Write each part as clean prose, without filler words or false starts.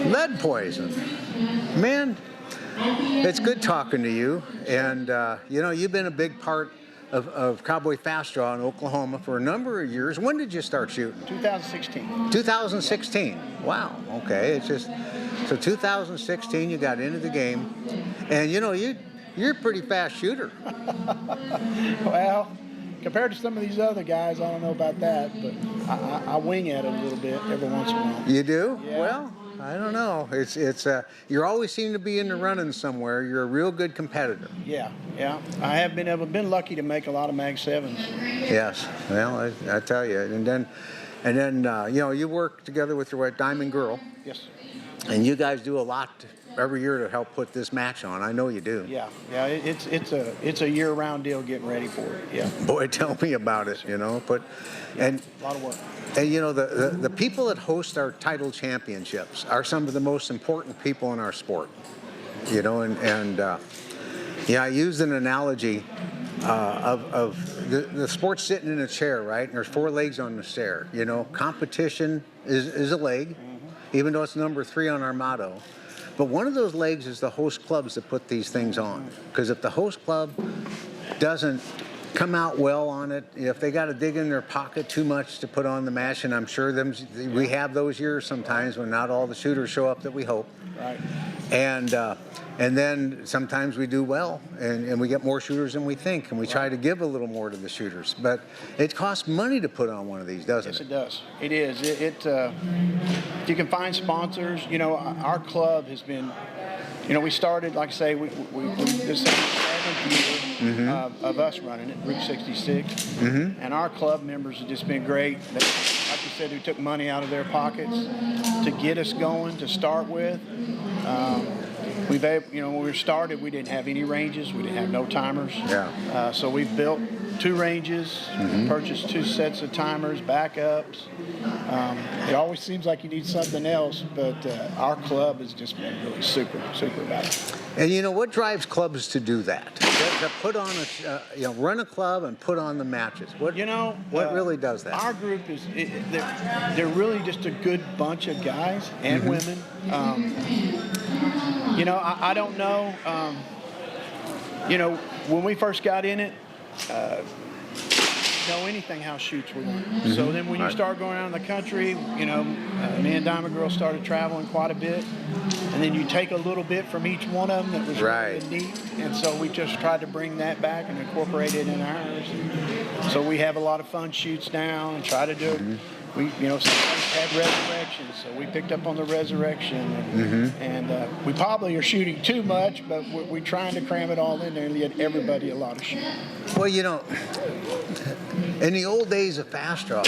Lead poison. Man, it's good talking to you. And, you know, you've been a big part of Cowboy Fast Draw in Oklahoma for a number of years. When did you start shooting? 2016. 2016. Wow. Okay. It's just, so 2016 you got into the game. And, you know, you're a pretty fast shooter. Well, compared to some of these other guys, I don't know about that, but I wing at it a little bit every once in a while. You do? Yeah. Well, I don't know. It's you always seem to be in the running somewhere. You're a real good competitor. Yeah. I have been lucky to make a lot of Mag 7s. Yes. Well, I tell you. And then you know, you work together with your wife, Diamond Girl. Yes. And you guys do a lot every year to help put this match on. I know you do. Yeah. It's a year-round deal getting ready for it. Yeah. Boy, tell me about it. You know, and a lot of work. And you know, the people that host our title championships are some of the most important people in our sport. You know, yeah, I used an analogy of the sport's sitting in a chair, right? And there's 4 legs on the chair. You know, competition is a leg, even though it's number 3 on our motto. But one of those legs is the host clubs that put these things on. Because if the host club doesn't come out well on it, if they got to dig in their pocket too much to put on the match, and I'm sure we have those years sometimes when not all the shooters show up that we hope. Right. And then sometimes we do well, and we get more shooters than we think, and we try to give a little more to the shooters. But it costs money to put on one of these, doesn't it? Yes, it does. It is. If you can find sponsors, you know, our club has been, you know, we started, like I say, this is the 7th year of us running it, Route 66. And our club members have just been great. Like you said, who took money out of their pockets to get us going, to start with. You know, when we started, we didn't have any ranges. We didn't have no timers. Yeah. So we've built 2 ranges, purchased 2 sets of timers, backups. It always seems like you need something else, but our club has just been really super about it. And you know, what drives clubs to do that? To put on you know, run a club and put on the matches. What really does that? Our group they're really just a good bunch of guys and women. You know, I don't know. You know, when we first got in it, know anything how shoots were done. So then when you start going around the country, you know, me and Diamond Girl started traveling quite a bit, and then you take a little bit from each one of them that was really neat, and so we just tried to bring that back and incorporate it in ours. And so we have a lot of fun shoots now and try to do it. We, you know, sometimes had resurrection, so we picked up on the resurrection, and we probably are shooting too much, but we're trying to cram it all in there and get everybody a lot of shooting. Well, you know, in the old days of Fast Draw,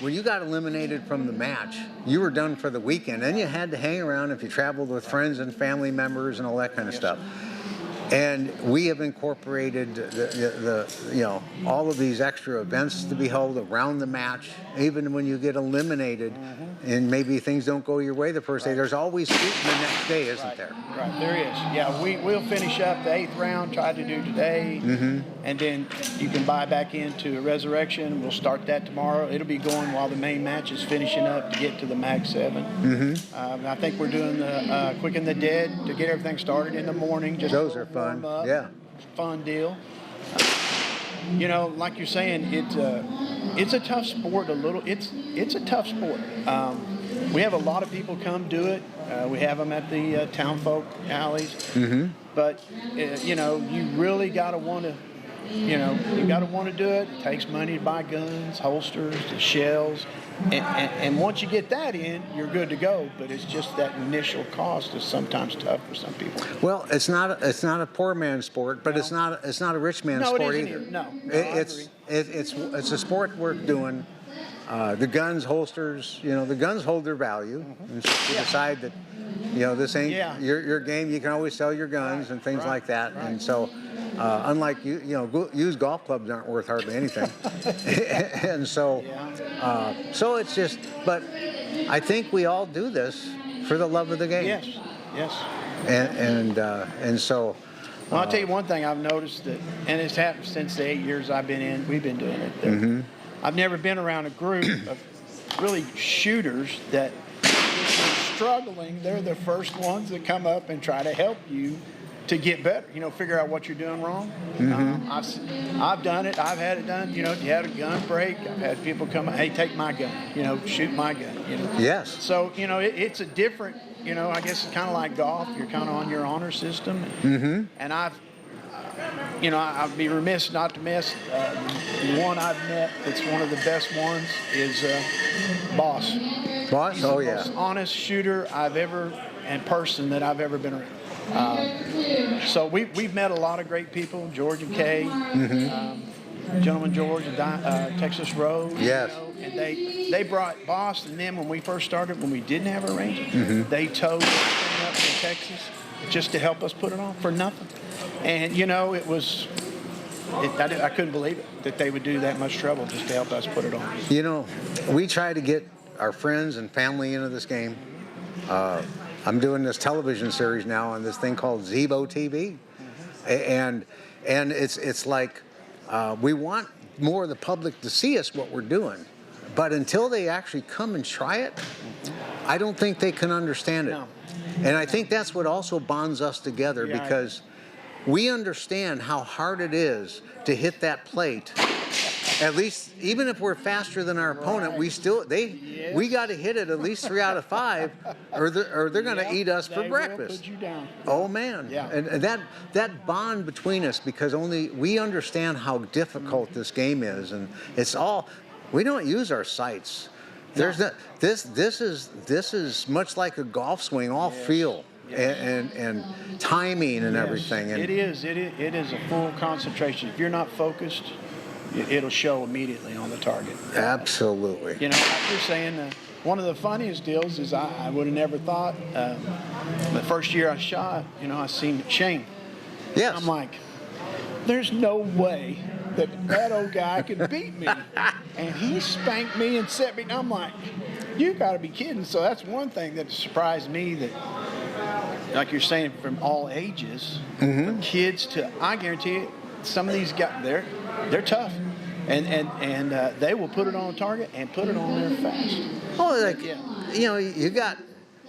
when you got eliminated from the match, you were done for the weekend. Then you had to hang around if you traveled with friends and family members and all that kind of stuff. And we have incorporated you know, all of these extra events to be held around the match. Even when you get eliminated and maybe things don't go your way the first day, there's always shooting the next day, isn't there? Right, there is. Yeah, we'll finish up the 8th round, tried to do today, and then you can buy back into a resurrection. We'll start that tomorrow. It'll be going while the main match is finishing up to get to the Mag 7. I think we're doing the Quick and the Dead to get everything started in the morning. Just those are fun. Up. Yeah. Fun deal. You know, like you're saying, it's a tough sport. It's a tough sport. We have a lot of people come do it. We have them at the townfolk alleys. But you know, you really got to want to. You know, you got to want to do it. It takes money to buy guns, holsters, the shells, and once you get that in, you're good to go. But it's just that initial cost is sometimes tough for some people. Well, it's not a poor man's sport, but it's not a rich man's sport either. No, it's a sport worth doing. The guns, holsters, you know, the guns hold their value. And so if you decide that, you know, this ain't your game, you can always sell your guns and things like that. And so, unlike you know, used golf clubs aren't worth hardly anything. And so, so it's just. But I think we all do this for the love of the game. Yes. And so. Well, I'll tell you one thing I've noticed that, and it's happened since the 8 years I've been in. We've been doing it. I've never been around a group of really shooters that struggling, they're the first ones that come up and try to help you to get better. Figure out what you're doing wrong. I've done it. I've had it done. You had a gun break. I've had people come, hey, take my gun. Shoot my gun. Yes. So it's a different. I guess it's kind of like golf. You're kind of on your honor system. And I'd be remiss not to miss the one I've met that's one of the best ones is Boss. Boss? He's Oh, the yeah. most honest shooter and person that I've ever been around. So we've met a lot of great people, George and Kay, Gentleman George and Texas Road. Yes. And they brought Boss, and then when we first started, when we didn't have a ranger, they towed everything up from Texas just to help us put it on for nothing. And it was. I couldn't believe it that they would do that much trouble just to help us put it on. We try to get our friends and family into this game. I'm doing this television series now on this thing called Zebo TV, and it's like we want more of the public to see us what we're doing, but until they actually come and try it, I don't think they can understand it. No. And I think that's what also bonds us together, because we understand how hard it is to hit that plate. At least, even if we're faster than our opponent, we got to hit it at least 3 out of 5, or they're going to eat us for breakfast. Will put you down. Oh man, Yeah. and that bond between us, because only we understand how difficult this game is, and we don't use our sights. There's this is much like a golf swing, all feel. And timing and everything. And it is a full concentration. If you're not focused, it'll show immediately on the target. Absolutely. Like you're saying, one of the funniest deals is I would have never thought, the first year I shot, I seen Shane. Yes. I'm like, there's no way that old guy can beat me. And he spanked me and set me. And I'm like, you got to be kidding. So that's one thing that surprised me, that, like you're saying, from all ages, from kids to, I guarantee you, some of these guys, they're tough. And they will put it on a target and put it on there fast. Oh, you got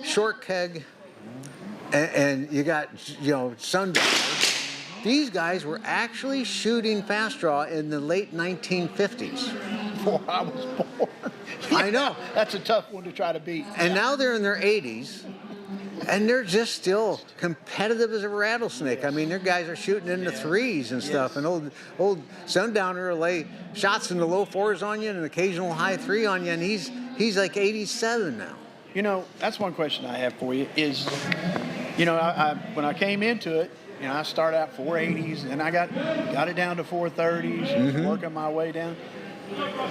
Short Keg and you got, Sundowner. These guys were actually shooting fast draw in the late 1950s. Before I was born. I know. That's a tough one to try to beat. And now they're in their 80s, and they're just still competitive as a rattlesnake. Yes. I mean, their guys are shooting in the threes and stuff. And old Sundowner will lay shots in the low 4s on you and an occasional high 3 on you, and he's like 87 now. That's one question I have for you is, I when I came into it, I started out 480s, and I got it down to 430s, working my way down.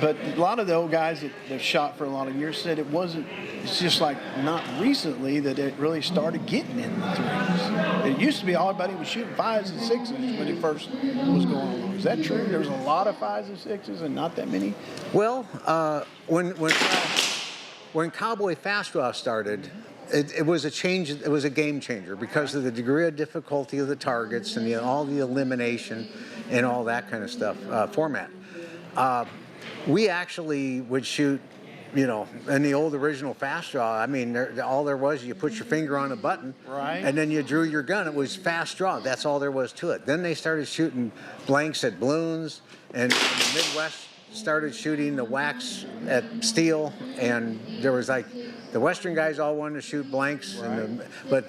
But a lot of the old guys that shot for a lot of years said it's just like not recently that it really started getting in the threes. It used to be everybody was shooting 5s and 6s when it first was going along. Is that true? There was a lot of 5s and 6s and not that many? Well, when Cowboy Fast Draw started, it was a change. It was a game changer because of the degree of difficulty of the targets and all the elimination and all that kind of stuff format. We actually would shoot, in the old original fast draw. I mean, all there was, you put your finger on a button, right, and then you drew your gun. It was fast draw. That's all there was to it. Then they started shooting blanks at balloons, and the Midwest started shooting the wax at steel, and there was the Western guys all wanted to shoot blanks, but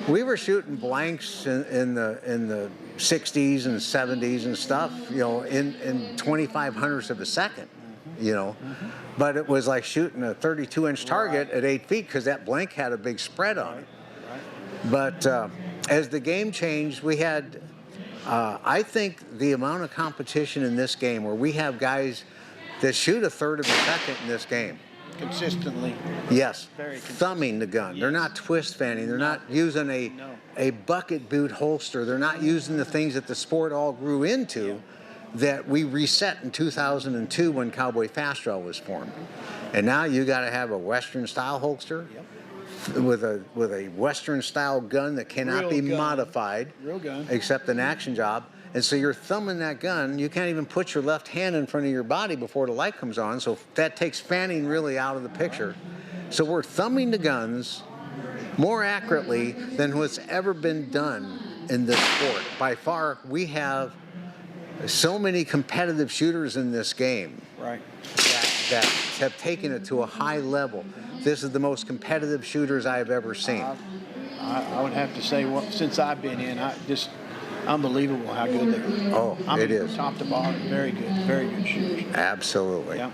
we were shooting blanks in the 60s and 70s and stuff, in 2500ths of a second, But it was like shooting a 32-inch target at 8 feet because that blank had a big spread on it. But as the game changed, we had, I think the amount of competition in this game where we have guys that shoot a third of a second in this game. Consistently. Yes. Very consistent. Thumbing the gun. Yes. They're not twist fanning. They're not using a bucket boot holster. They're not using the things that the sport all grew into that we reset in 2002 when Cowboy Fast Draw was formed. And now you got to have a Western style holster with a Western style gun that cannot be modified. Real gun. Except an action job. And so you're thumbing that gun. You can't even put your left hand in front of your body before the light comes on. So that takes fanning really out of the picture. So we're thumbing the guns more accurately than what's ever been done in this sport. By far, we have so many competitive shooters in this game Right. that have taken it to a high level. This is the most competitive shooters I've ever seen. I would have to say, well, since I've been in, just unbelievable how good they are. Oh, it is. Top to bottom, very good shooters. Absolutely. Yeah.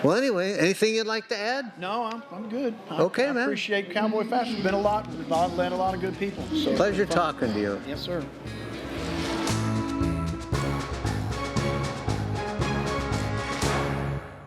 Well, anyway, anything you'd like to add? No, I'm good. Okay, I man. appreciate Cowboy Fest. It's been a lot. We've led a lot of good people. So Pleasure it's been fun. talking to you. Yes, sir.